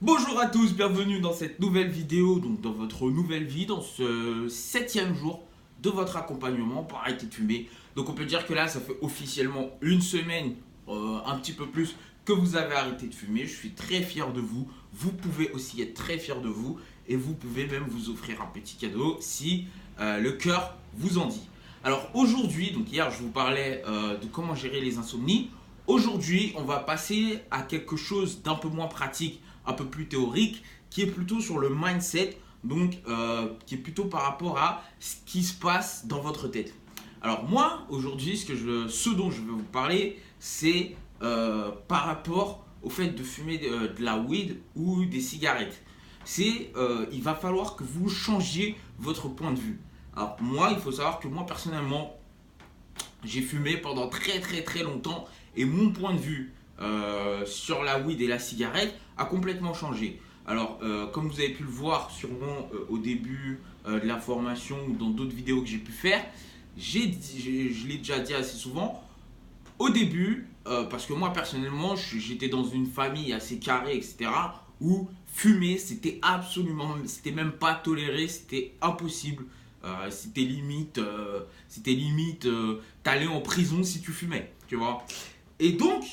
Bonjour à tous, bienvenue dans cette nouvelle vidéo, donc dans votre nouvelle vie, dans ce 7e jour de votre accompagnement pour arrêter de fumer. Donc on peut dire que là, ça fait officiellement une semaine, un petit peu plus, que vous avez arrêté de fumer. Je suis très fier de vous. Vous pouvez aussi être très fier de vous et vous pouvez même vous offrir un petit cadeau si le cœur vous en dit. Alors aujourd'hui, donc hier je vous parlais de comment gérer les insomnies. Aujourd'hui, on va passer à quelque chose d'un peu moins pratique, un peu plus théorique, qui est plutôt sur le mindset, donc qui est plutôt par rapport à ce qui se passe dans votre tête. Alors moi, aujourd'hui, ce dont je veux vous parler, c'est par rapport au fait de fumer de la weed ou des cigarettes. Il va falloir que vous changiez votre point de vue. Alors moi, il faut savoir que moi, personnellement, j'ai fumé pendant très longtemps et mon point de vue sur la weed et la cigarette a complètement changé. Alors, comme vous avez pu le voir sûrement au début de la formation ou dans d'autres vidéos que j'ai pu faire, je l'ai déjà dit assez souvent, au début, parce que moi personnellement, j'étais dans une famille assez carrée, etc., où fumer, c'était même pas toléré, c'était impossible. C'était limite, t'allais en prison si tu fumais, tu vois. Et donc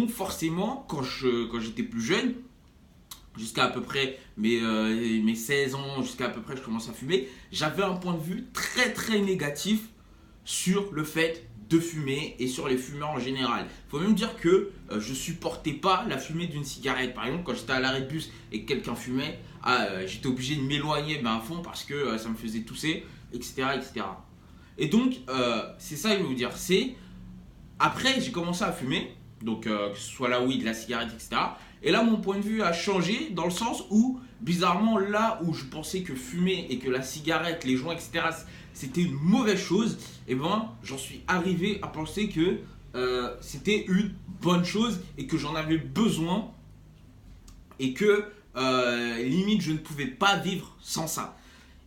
forcément, quand j'étais plus jeune, jusqu'à à peu près mes 16 ans, jusqu'à à peu près je commence à fumer, j'avais un point de vue très négatif sur le fait de fumer et sur les fumeurs en général. Il faut même dire que je supportais pas la fumée d'une cigarette. Par exemple, quand j'étais à l'arrêt de bus et que quelqu'un fumait, j'étais obligé de m'éloigner à fond parce que ça me faisait tousser, etc. Et donc, c'est ça que je vais vous dire. Après, j'ai commencé à fumer, donc que ce soit la weed, la cigarette, etc. Et là, mon point de vue a changé dans le sens où, bizarrement, là où je pensais que fumer et que la cigarette, les joints, etc., c'était une mauvaise chose, et ben, j'en suis arrivé à penser que c'était une bonne chose et que j'en avais besoin et que limite, je ne pouvais pas vivre sans ça.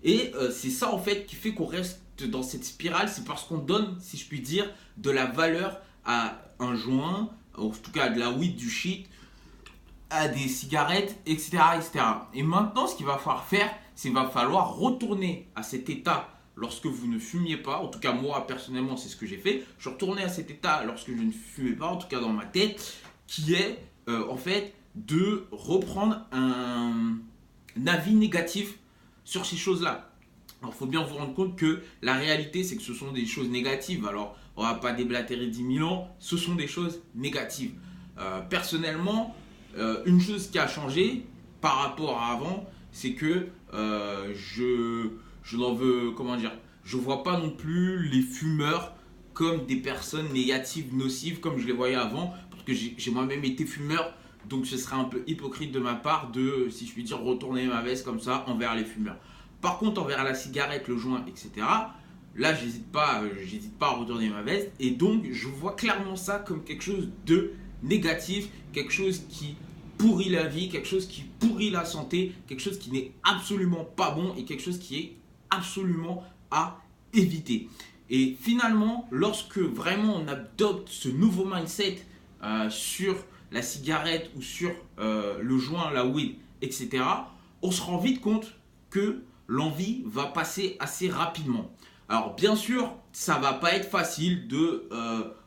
Et c'est ça, en fait, qui fait qu'on reste dans cette spirale, c'est parce qu'on donne, si je puis dire, de la valeur à un joint, en tout cas de la weed, du shit, à des cigarettes, etc. Et maintenant, ce qu'il va falloir faire, c'est qu'il va falloir retourner à cet état lorsque vous ne fumiez pas. En tout cas, moi, personnellement, c'est ce que j'ai fait. Je suis retourné à cet état lorsque je ne fumais pas, en tout cas dans ma tête, qui est, en fait, de reprendre un avis négatif sur ces choses-là. Alors, il faut bien vous rendre compte que la réalité, c'est que ce sont des choses négatives. Alors, on ne va pas déblatérer 10 000 ans, ce sont des choses négatives. Personnellement, une chose qui a changé par rapport à avant, c'est que je n'en veux, comment dire, je vois pas non plus les fumeurs comme des personnes négatives, nocives, comme je les voyais avant, parce que j'ai moi-même été fumeur, donc ce serait un peu hypocrite de ma part de, si je puis dire, retourner ma veste comme ça envers les fumeurs. Par contre, envers la cigarette, le joint, etc., là, j'hésite pas à retourner ma veste. Et donc, je vois clairement ça comme quelque chose de négatif, quelque chose qui pourrit la vie, quelque chose qui pourrit la santé, quelque chose qui n'est absolument pas bon et quelque chose qui est absolument à éviter. Et finalement, lorsque vraiment on adopte ce nouveau mindset sur la cigarette ou sur le joint, la weed, etc., on se rend vite compte que l'envie va passer assez rapidement. Alors bien sûr, ça va pas être facile de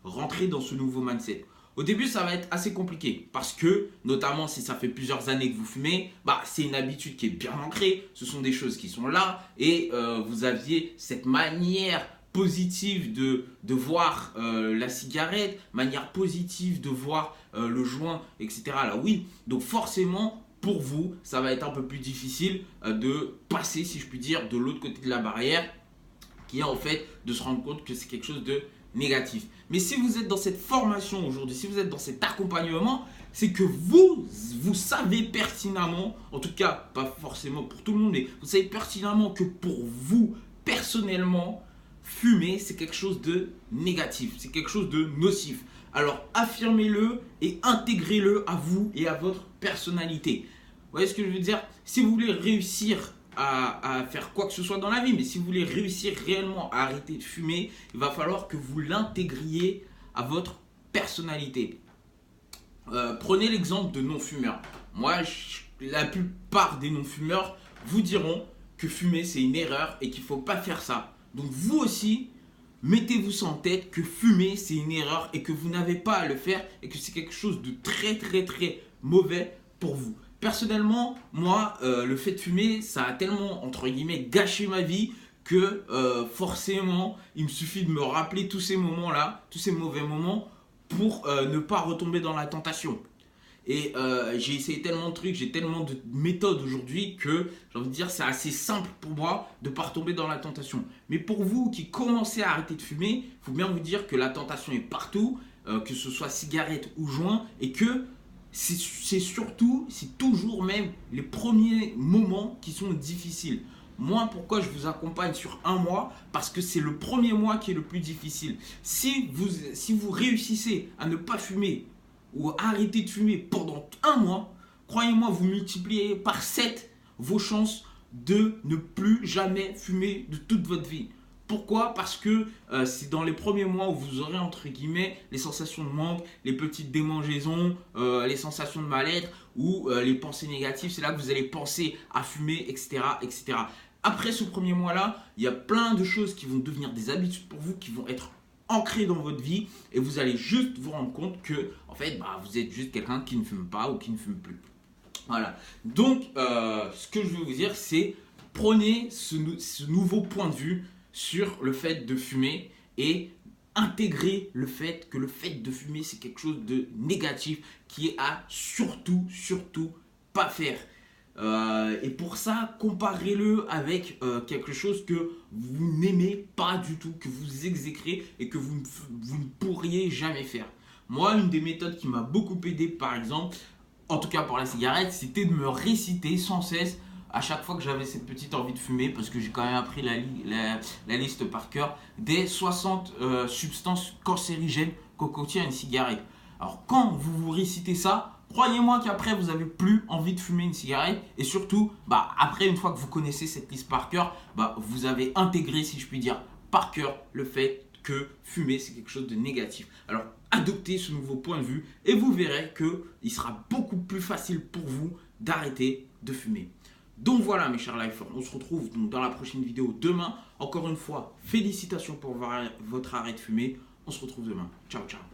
rentrer dans ce nouveau mindset. Au début, ça va être assez compliqué parce que, notamment si ça fait plusieurs années que vous fumez, c'est une habitude qui est bien ancrée, ce sont des choses qui sont là et vous aviez cette manière positive de voir la cigarette, manière positive de voir le joint, etc. Là, oui, donc forcément, pour vous, ça va être un peu plus difficile de passer, si je puis dire, de l'autre côté de la barrière, qui est en fait de se rendre compte que c'est quelque chose de négatif. Mais si vous êtes dans cette formation aujourd'hui, si vous êtes dans cet accompagnement, c'est que vous savez pertinemment, en tout cas pas forcément pour tout le monde, mais vous savez pertinemment que pour vous, personnellement, fumer, c'est quelque chose de négatif, c'est quelque chose de nocif. Alors affirmez-le et intégrez-le à vous et à votre personnalité. Vous voyez ce que je veux dire? Si vous voulez réussir à faire quoi que ce soit dans la vie, mais si vous voulez réussir réellement à arrêter de fumer, il va falloir que vous l'intégriez à votre personnalité. Prenez l'exemple de non-fumeurs. Moi, la plupart des non-fumeurs vous diront que fumer, c'est une erreur et qu'il ne faut pas faire ça. Donc vous aussi, mettez-vous ça en tête que fumer, c'est une erreur et que vous n'avez pas à le faire et que c'est quelque chose de très très très mauvais pour vous. Personnellement, moi, le fait de fumer, ça a tellement, entre guillemets, gâché ma vie que forcément, il me suffit de me rappeler tous ces moments-là, tous ces mauvais moments pour ne pas retomber dans la tentation. Et j'ai essayé tellement de trucs, j'ai tellement de méthodes aujourd'hui que j'ai envie de dire c'est assez simple pour moi de ne pas retomber dans la tentation. Mais pour vous qui commencez à arrêter de fumer, il faut bien vous dire que la tentation est partout, que ce soit cigarette ou joint, et que c'est surtout, c'est toujours même les premiers moments qui sont difficiles. Moi, pourquoi je vous accompagne sur un mois? Parce que c'est le premier mois qui est le plus difficile. Si vous réussissez à ne pas fumer ou arrêter de fumer pendant un mois, croyez-moi, vous multipliez par 7 vos chances de ne plus jamais fumer de toute votre vie. Pourquoi? Parce que c'est dans les premiers mois où vous aurez entre guillemets les sensations de manque, les petites démangeaisons, les sensations de mal-être ou les pensées négatives. C'est là que vous allez penser à fumer, etc., etc. Après ce premier mois-là, il y a plein de choses qui vont devenir des habitudes pour vous, qui vont être ancré dans votre vie et vous allez juste vous rendre compte que en fait vous êtes juste quelqu'un qui ne fume pas ou qui ne fume plus. Voilà. Donc ce que je veux vous dire, c'est prenez ce nouveau point de vue sur le fait de fumer et intégrez le fait que le fait de fumer c'est quelque chose de négatif qui est à surtout pas faire. Et pour ça, comparez-le avec quelque chose que vous n'aimez pas du tout, que vous exécrez et que vous ne pourriez jamais faire. Moi, une des méthodes qui m'a beaucoup aidé, par exemple, en tout cas pour la cigarette, c'était de me réciter sans cesse à chaque fois que j'avais cette petite envie de fumer, parce que j'ai quand même appris la liste par cœur, des 60 substances cancérigènes que contient une cigarette. Alors quand vous vous récitez ça, croyez-moi qu'après vous n'avez plus envie de fumer une cigarette et surtout, après une fois que vous connaissez cette liste par cœur, vous avez intégré, si je puis dire, par cœur le fait que fumer c'est quelque chose de négatif. Alors adoptez ce nouveau point de vue et vous verrez qu'il sera beaucoup plus facile pour vous d'arrêter de fumer. Donc voilà mes chers lifers, on se retrouve donc dans la prochaine vidéo demain. Encore une fois, félicitations pour votre arrêt de fumer. On se retrouve demain. Ciao ciao.